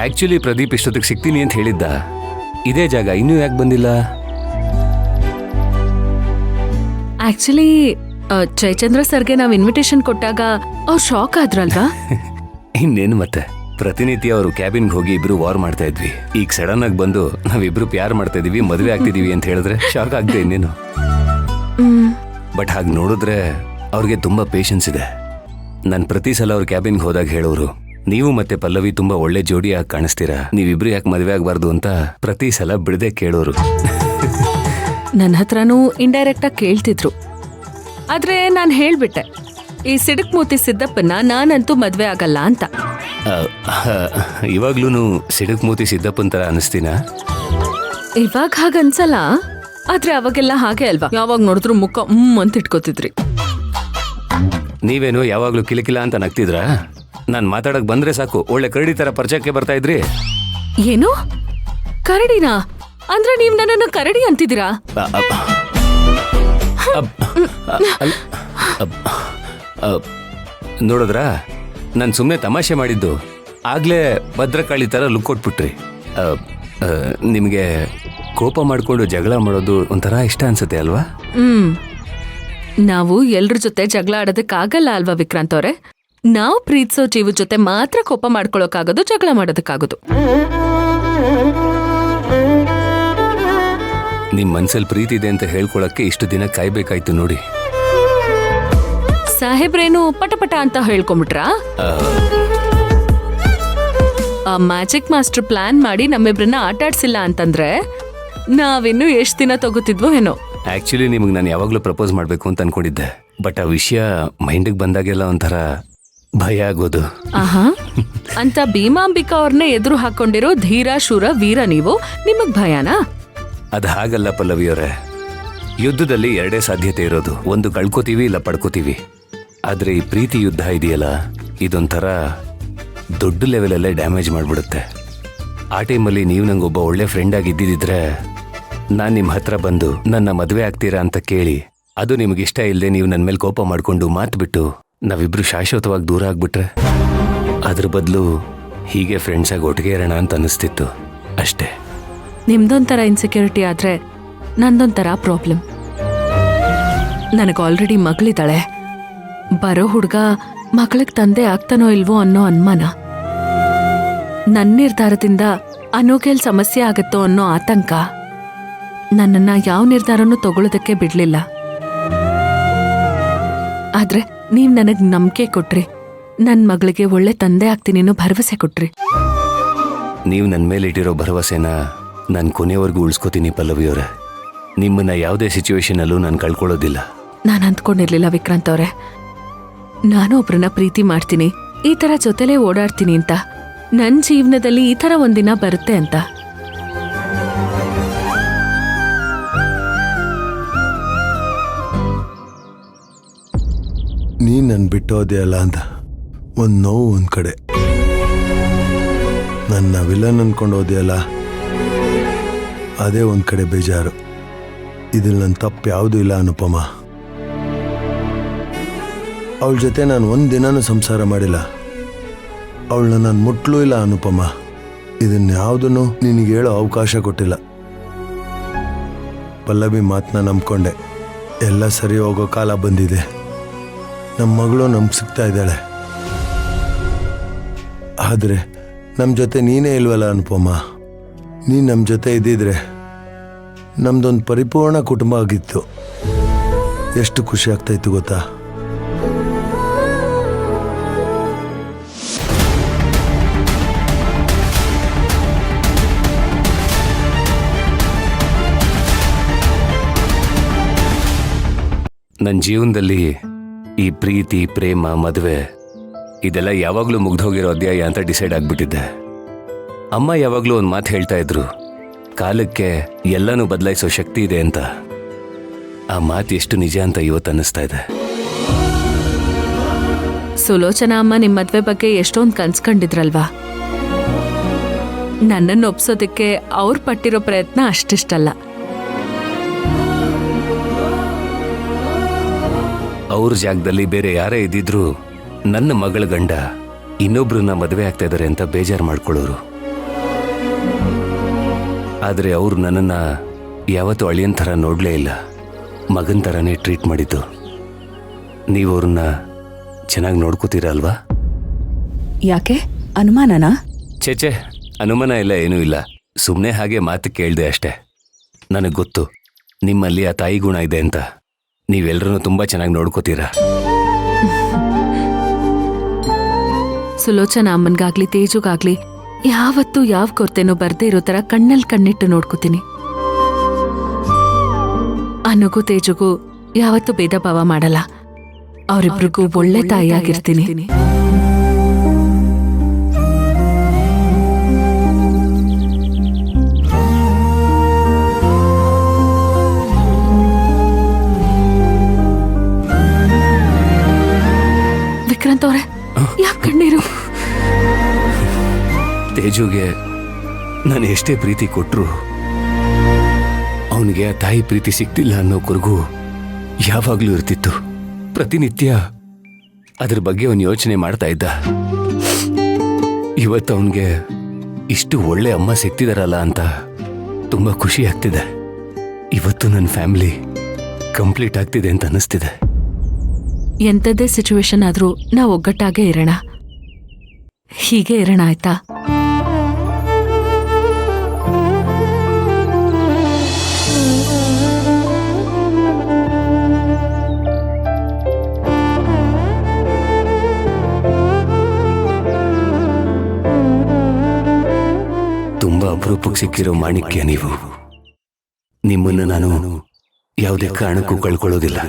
Actually Pradeep ಇಷ್ಟೊತ್ತಿಗೆ ಸಿಗ್ತೀನಿ ಅಂತ ಹೇಳಿದ್ದ. ಇದೇ ಜಾಗ, ಇನ್ನೂ ಯಾಕೆ ಬಂದಿಲ್ಲ? ಆಕ್ಚುಲಿ ಜಯಚಂದ್ರ ಸರ್ಗೆ ನಾವ್ ಇನ್ವಿಟೇಷನ್ ಕೊಟ್ಟಾಗ ಅವ್ರು ಶಾಕ್ ಆದ್ರಲ್ವಾ? ಇನ್ನೇನು ಮತ್ತೆ, ಪ್ರತಿನಿತ್ಯ ಅವರು ಕ್ಯಾಬಿನ್ಗೆ ಹೋಗಿ ಇಬ್ರು ವಾರ್ ಮಾಡ್ತಾ ಇದ್ವಿ. ಈಗ ಸಡನ್ ಆಗಿ ಬಂದು ನಾವಿಬ್ರು ಪ್ಯಾರ್ ಮಾಡ್ತಾ ಇದೀವಿ, ಮದುವೆ ಆಗ್ತಿದೀವಿ ಅಂತ ಹೇಳಿದ್ರೆ ಶಾಕ್ ಆಗದೆ ಇನ್ನೇನು. ಬಟ್ ಹಾಗೆ ನೋಡಿದ್ರೆ ಅವ್ರಿಗೆ ತುಂಬಾ ಪೇಷನ್ಸ್ ಇದೆ. ನಾನು ಪ್ರತಿ ಸಲ ಅವ್ರ ಕ್ಯಾಬಿನ್ಗೆ ಹೋದಾಗ ಹೇಳೋರು, ನೀವು ಮತ್ತೆ ಪಲ್ಲವಿ ತುಂಬಾ ಒಳ್ಳೆ ಜೋಡಿಯಾಗಿ ಕಾಣಿಸ್ತೀರಾ, ನೀವಿಬ್ರು ಯಾಕೆ ಮದುವೆ ಆಗ್ಬಾರ್ದು ಅಂತ ಪ್ರತಿ ಸಲ ಬಿಡದೆ ಕೇಳೋರು. ನನ್ನ ಹತ್ರನೂ ಇಂಡೈರೆಕ್ಟ್ ಆಗಿ ಕೇಳ್ತಿದ್ರು. ಆದ್ರೆ ನಾನು ಹೇಳ್ಬಿಟ್ಟೆ, ಈ ಸಿಡಕ್ ಮೂತಿ ಸಿದ್ದಪ್ಪನ ನಾನಂತೂ ಮದ್ವೆ ಆಗಲ್ಲ ಅಂತ. ಇವಾಗ್ಲೂ ಸಿಡಕ್ ಮೂತಿ ಸಿದ್ದಪ್ಪನ್ ತರ ಅನಿಸ್ತೀನಾ? ಇವಾಗ ಹಾಗನ್ಸಲ್ಲ, ಆದ್ರೆ ಅವಾಗೆಲ್ಲ ಹಾಗೆ ಅಲ್ವಾ? ಯಾವಾಗ ನೋಡಿದ್ರು ಮುಖ ಅಂತ ಇಟ್ಕೋತಿದ್ರಿ. ನೀವೇನು ಯಾವಾಗ್ಲೂ ಕಿಲಕಿಲ ಅಂತ ನಗ್ತಿದ್ರಾ? ನಾನ್ ಮಾತಾಡಕ್ ಬಂದ್ರೆ ಸಾಕು ಒಳ್ಳೆ ಕರಡಿ ತರ ಪರಿಚಯಕ್ಕೆ ಬರ್ತಾ ಇದ್ರಿ. ಏನು ಕರಡಿನಾ? ಅಂದ್ರೆ ನೀವ್ ನನ್ನನ್ನು ಕರಡಿ ಅಂತಿದ್ದೀರಾ? ನೋಡಿದ್ರಾ, ನಾನು ಸುಮ್ಮನೆ ತಮಾಷೆ ಮಾಡಿದ್ದು. ಆಗ್ಲೇ ಭದ್ರಕಾಳಿ ತರ ಲುಕ್ ಕೊಟ್ಬಿಟ್ರಿ. ನಿಮಗೆ ಕೋಪ ಮಾಡ್ಕೊಂಡು ಜಗಳ ಮಾಡೋದು ಒಂಥರ ಇಷ್ಟ ಅನ್ಸುತ್ತೆ ಅಲ್ವಾ? ನಾವು ಎಲ್ರ ಜೊತೆ ಜಗಳ ಆಡೋದಕ್ಕಾಗಲ್ಲ ಅಲ್ವಾ ವಿಕ್ರಾಂತ್ ಅವ್ರೆ? ನಾವು ಪ್ರೀತಿಸೋ ಜೀವ ಜೊತೆ ಮಾತ್ರ ಕೋಪ ಮಾಡ್ಕೊಳಕ್ಕಾಗೋದು, ಜಗಳ ಮಾಡೋದಕ್ಕಾಗೋದು. ನಿಮ್ ಮನ್ಸಲ್ಲಿ ಪ್ರೀತಿ ಇದೆ ಅಂತ ಹೇಳ್ಕೊಳಕ್ಕೆ ಇಷ್ಟು ದಿನ ಕಾಯ್ಬೇಕಾಯ್ತು ನೋಡಿ. ಸಾಹೇಬ್ರೇನು ಪಟಪಟ ಅಂತ ಹೇಳ್ಕೊಂಬಿಟ್ರಾ? ಆ ಮ್ಯಾಜಿಕ್ ಮಾಸ್ಟರ್ ಪ್ಲಾನ್ ಮಾಡಿ ನಮ್ಮಿಬ್ರನ್ನ ಆಟ ಆಡ್ಸಿಲ್ಲ ಅಂತಂದ್ರೆ ನಾವಿನ್ನು ಎಷ್ಟ್ ದಿನ ತಗೋತಿದ್ವೋ ಏನೋ. ಆಕ್ಚುಲಿ ನಿಮ್ಗೆ ನಾನು ಯಾವಾಗ್ಲೂ ಪ್ರಪೋಸ್ ಮಾಡ್ಬೇಕು ಅಂತ ಅನ್ಕೊಂಡಿದ್ದೆ. ಬಟ್ ಆ ವಿಷಯ ಮೈಂಡಿಗೆ ಬಂದಾಗೆಲ್ಲ ಒಂಥರ ಭಯ ಆಗೋದು. ಆಹಾ ಅಂತ ಭೀಮಾಂಬಿಕಾ ಅವ್ರನ್ನೇ ಎದುರು ಹಾಕೊಂಡಿರೋ ಧೀರ ಶೂರ ವೀರ ನೀವು, ನಿಮಗ್ ಭಯನಾ? ಅದ್ ಹಾಗಲ್ಲ ಪಲ್ಲವಿಯವರೇ. ಯುದ್ಧದಲ್ಲಿ ಎರಡೇ ಸಾಧ್ಯತೆ ಇರೋದು, ಒಂದು ಕಳ್ಕೊತೀವಿ ಇಲ್ಲ ಪಡ್ಕೋತೀವಿ. ಆದ್ರೆ ಈ ಪ್ರೀತಿ ಯುದ್ಧ ಇದೆಯಲ್ಲ, ಇದೊಂಥರ ದೊಡ್ಡ ಲೆವೆಲಲ್ಲೇ ಡ್ಯಾಮೇಜ್ ಮಾಡ್ಬಿಡುತ್ತೆ. ಆ ಟೈಮಲ್ಲಿ ನೀವು ನಂಗೊಬ್ಬ ಒಳ್ಳೆ ಫ್ರೆಂಡ್ ಆಗಿದ್ದಿದ್ರೆ, ನಾನು ನಿಮ್ಮ ಹತ್ರ ಬಂದು ನನ್ನ ಮದುವೆ ಆಗ್ತೀರಾ ಅಂತ ಕೇಳಿ, ಅದು ನಿಮ್ಗೆ ಇಷ್ಟ ಇಲ್ಲದೆ ನೀವು ನನ್ನ ಮೇಲೆ ಕೋಪ ಮಾಡ್ಕೊಂಡು ಮಾತು ಬಿಟ್ಟು ನಾವಿಬ್ರು ಶಾಶ್ವತವಾಗಿ ದೂರ ಆಗ್ಬಿಟ್ರೆ, ಅದ್ರ ಬದಲು ಹೀಗೆ ಫ್ರೆಂಡ್ಸ್ ಆಗಿ ಒಟ್ಟಿಗೆ ಇರೋಣ ಅಂತ ಅನಿಸ್ತಿತ್ತು ಅಷ್ಟೇ. ನಿಮ್ದೊಂಥರ ಇನ್ಸೆಕ್ಯೂರಿಟಿ ಆದ್ರೆ ನಂದೊಂಥರ ಪ್ರಾಬ್ಲಮ್. ನನಗೆ ಆಲ್ರೆಡಿ ಮಗಳಿದ್ದಾಳೆ. ಬರೋ ಹುಡ್ಗ ಮಗಳಿಗೆ ತಂದೆ ಆಗ್ತಾನೋ ಇಲ್ವೋ ಅನ್ನೋ ಅನುಮಾನ. ನನ್ನ ನಿರ್ಧಾರದಿಂದ ಅನೋಖೇಲ್ ಸಮಸ್ಯೆ ಆಗತ್ತೋ ಅನ್ನೋ ಆತಂಕ ನನ್ನನ್ನ ಯಾವ ನಿರ್ಧಾರನೂ ತಗೊಳ್ಳೋದಕ್ಕೆ ಬಿಡ್ಲಿಲ್ಲ. ಆದ್ರೆ ನೀವ್ ನನಗ್ ನಂಬಿಕೆ ಕೊಟ್ರಿ, ನನ್ ಮಗಳಿಗೆ ಒಳ್ಳೆ ತಂದೆ ಆಗ್ತೀನಿ ಅನ್ನೋ ಭರವಸೆ ಕೊಟ್ರಿ. ನೀವು ನನ್ನ ಮೇಲೆ ಇಟ್ಟಿರೋ ಭರವಸೆನ ನಾನು ಕೊನೆಯವರೆಗೂ ಉಳಿಸ್ಕೋತೀನಿ ಪಲ್ಲವಿಯವರೇ. ನಿಮ್ಮನ್ನ ಯಾವುದೇ ಸಿಚುವೇಶನ್ ಅಲ್ಲೂ ನಾನು ಕಳ್ಕೊಳ್ಳೋದಿಲ್ಲ. ನಾನು ಅಂದ್ಕೊಂಡಿರ್ಲಿಲ್ಲ ವಿಕ್ರಾಂತ್ ಅವ್ರೆ, ನಾನು ಒಬ್ರನ್ನ ಪ್ರೀತಿ ಮಾಡ್ತೀನಿ, ಈ ತರ ಜೊತೆಲೇ ಓಡಾಡ್ತೀನಿ ಅಂತ. ನನ್ ಜೀವನದಲ್ಲಿ ಈ ತರ ಒಂದಿನ ಬರುತ್ತೆ ಅಂತ. ನೀನ್ ನನ್ ಬಿಟ್ಟೋದೆ ಅಲ್ಲ ಅಂತ ಒಂದ್ ನೋವು ಒಂದ್ ಕಡೆ, ನನ್ನ ವಿಲನ್ ಅನ್ಕೊಂಡು ಹೋದೆಯಲ್ಲ ಅದೇ ಒಂದ್ ಕಡೆ ಬೇಜಾರು. ಇದ್ರಲ್ಲಿ ನನ್ನ ತಪ್ಪು ಯಾವುದೂ ಇಲ್ಲ ಅನುಪಮ. ಅವಳ ಜೊತೆ ನಾನು ಒಂದ್ ದಿನಾನೂ ಸಂಸಾರ ಮಾಡಿಲ್ಲ. ಅವಳನ್ನ ನಾನು ಮುಟ್ಲೂ ಇಲ್ಲ ಅನುಪಮ. ಇದನ್ಯಾವುದನ್ನು ನಿನಗೆ ಹೇಳೋ ಅವಕಾಶ ಕೊಟ್ಟಿಲ್ಲ. ಪಲ್ಲವಿ ಮಾತನ್ನ ನಂಬ್ಕೊಂಡೆ. ಎಲ್ಲ ಸರಿ ಹೋಗೋ ಕಾಲ ಬಂದಿದೆ. ನಮ್ಮ ಮಗಳು ನಮ್ಗೆ ಸಿಗ್ತಾ ಇದ್ದಾಳೆ. ಆದರೆ ನಮ್ಮ ಜೊತೆ ನೀನೇ ಇಲ್ವಲ್ಲ ಅನುಪಮ. ನೀನು ನಮ್ಮ ಜೊತೆ ಇದ್ದಿದ್ರೆ ನಮ್ದೊಂದು ಪರಿಪೂರ್ಣ ಕುಟುಂಬ ಆಗಿತ್ತು. ಎಷ್ಟು ಖುಷಿ ಆಗ್ತಾಯಿತ್ತು ಗೊತ್ತಾ? ನನ್ನ ಜೀವನದಲ್ಲಿ ಈ ಪ್ರೀತಿ, ಪ್ರೇಮ, ಮದುವೆ ಇದೆಲ್ಲ ಯಾವಾಗಲೂ ಮುಗ್ದೋಗಿರೋ ಅಧ್ಯಾಯ ಅಂತ ಡಿಸೈಡ್ ಆಗ್ಬಿಟ್ಟಿದ್ದೆ. ಅಮ್ಮ ಯಾವಾಗಲೂ ಒಂದು ಮಾತು ಹೇಳ್ತಾ ಇದ್ರು, ಕಾಲಕ್ಕೆ ಎಲ್ಲನೂ ಬದಲಾಯಿಸೋ ಶಕ್ತಿ ಇದೆ ಅಂತ. ಆ ಮಾತು ಎಷ್ಟು ನಿಜ ಅಂತ ಇವತ್ತು ಅನ್ನಿಸ್ತಾ ಇದೆ. ಸುಲೋಚನಾ ಅಮ್ಮ ನಿಮ್ಮ ಮದ್ವೆ ಬಗ್ಗೆ ಎಷ್ಟೊಂದು ಕನ್ಸ್ಕೊಂಡಿದ್ರಲ್ವಾ? ನನ್ನನ್ನು ಒಪ್ಸೋದಕ್ಕೆ ಅವ್ರು ಪಟ್ಟಿರೋ ಪ್ರಯತ್ನ ಅಷ್ಟಿಷ್ಟಲ್ಲ. ಅವ್ರ ಜಾಗದಲ್ಲಿ ಬೇರೆ ಯಾರೇ ಇದ್ದಿದ್ರು ನನ್ನ ಮಗಳ ಗಂಡ ಇನ್ನೊಬ್ರನ್ನ ಮದುವೆ ಆಗ್ತಾ ಇದಾರೆ ಅಂತ ಬೇಜಾರು ಮಾಡ್ಕೊಳ್ಳೋರು. ಆದರೆ ಅವರು ನನ್ನನ್ನು ಯಾವತ್ತೂ ಅಳಿಯನ್ ಥರ ನೋಡಲೇ ಇಲ್ಲ, ಮಗನ ಥರನೇ ಟ್ರೀಟ್ ಮಾಡಿದ್ದು. ನೀವು ಅವ್ರನ್ನ ಚೆನ್ನಾಗಿ ನೋಡ್ಕೋತೀರಾ ಅಲ್ವಾ? ಯಾಕೆ ಅನುಮಾನನಾ? ಚೇಚೆ, ಅನುಮಾನ ಇಲ್ಲ, ಏನೂ ಇಲ್ಲ. ಸುಮ್ಮನೆ ಹಾಗೆ ಮಾತು ಕೇಳಿದೆ ಅಷ್ಟೇ. ನನಗೆ ಗೊತ್ತು ನಿಮ್ಮಲ್ಲಿ ಆ ತಾಯಿ ಗುಣ ಇದೆ ಅಂತ. ನೀವೆಲ್ಲರೂ ತುಂಬ ಚೆನ್ನಾಗಿ ನೋಡ್ಕೋತೀರಾ. ಸುಲೋಚನಾ ಅಮ್ಮನ್ಗಾಗ್ಲಿ ತೇಜುಗಾಗ್ಲಿ ಯಾವತ್ತೂ ಯಾವ ಕೊರತೆನೂ ಬರ್ದೇ ಇರೋ ಥರ ಕಣ್ಣಲ್ಲಿ ಕಣ್ಣಿಟ್ಟು ನೋಡ್ಕೋತೀನಿ. ಅನ್ನಗೂ ತೇಜುಗೂ ಯಾವತ್ತೂ ಭೇದ ಭಾವ ಮಾಡಲ್ಲ. ಅವರಿಬ್ರಿಗೂ ಒಳ್ಳೆ ತಾಯಿಯಾಗಿರ್ತೀನಿ. ವಿಕ್ರಾಂತ್ ಅವ್ರೆ, ಯಾಕೆ ಕಣ್ಣೀರು? ತೇಜುಗೆ ನಾನು ಎಷ್ಟೇ ಪ್ರೀತಿ ಕೊಟ್ಟರು ಅವನಿಗೆ ಆ ತಾಯಿ ಪ್ರೀತಿ ಸಿಗ್ತಿಲ್ಲ ಅನ್ನೋ ಕೊರಗು ಯಾವಾಗಲೂ ಇರ್ತಿತ್ತು. ಪ್ರತಿನಿತ್ಯ ಅದ್ರ ಬಗ್ಗೆ ಅವನು ಯೋಚನೆ ಮಾಡ್ತಾ ಇದ್ದ. ಇವತ್ತು ಅವನಿಗೆ ಇಷ್ಟು ಒಳ್ಳೆ ಅಮ್ಮ ಸಿಗ್ತಿದಾರಲ್ಲ ಅಂತ ತುಂಬ ಖುಷಿ ಆಗ್ತಿದೆ. ಇವತ್ತು ನನ್ನ ಫ್ಯಾಮಿಲಿ ಕಂಪ್ಲೀಟ್ ಆಗ್ತಿದೆ ಅಂತ ಅನ್ನಿಸ್ತಿದೆ. ಎಂಥದ್ದೇ ಸಿಚುವೇಶನ್ ಆದ್ರೂ ನಾವು ಒಗ್ಗಟ್ಟಾಗೇ ಇರೋಣ. ಹೀಗೆ ಇರೋಣ, ಆಯ್ತಾ? ತುಂಬಾ ಅಪರೂಪಕ್ಕೆ ಸಿಕ್ಕಿರೋ ಮಾಣಿಕ್ಯ ನೀವು. ನಿಮ್ಮನ್ನು ನಾನು ಯಾವುದೇ ಕಾರಣಕ್ಕೂ ಕಳ್ಕೊಳ್ಳೋದಿಲ್ಲ.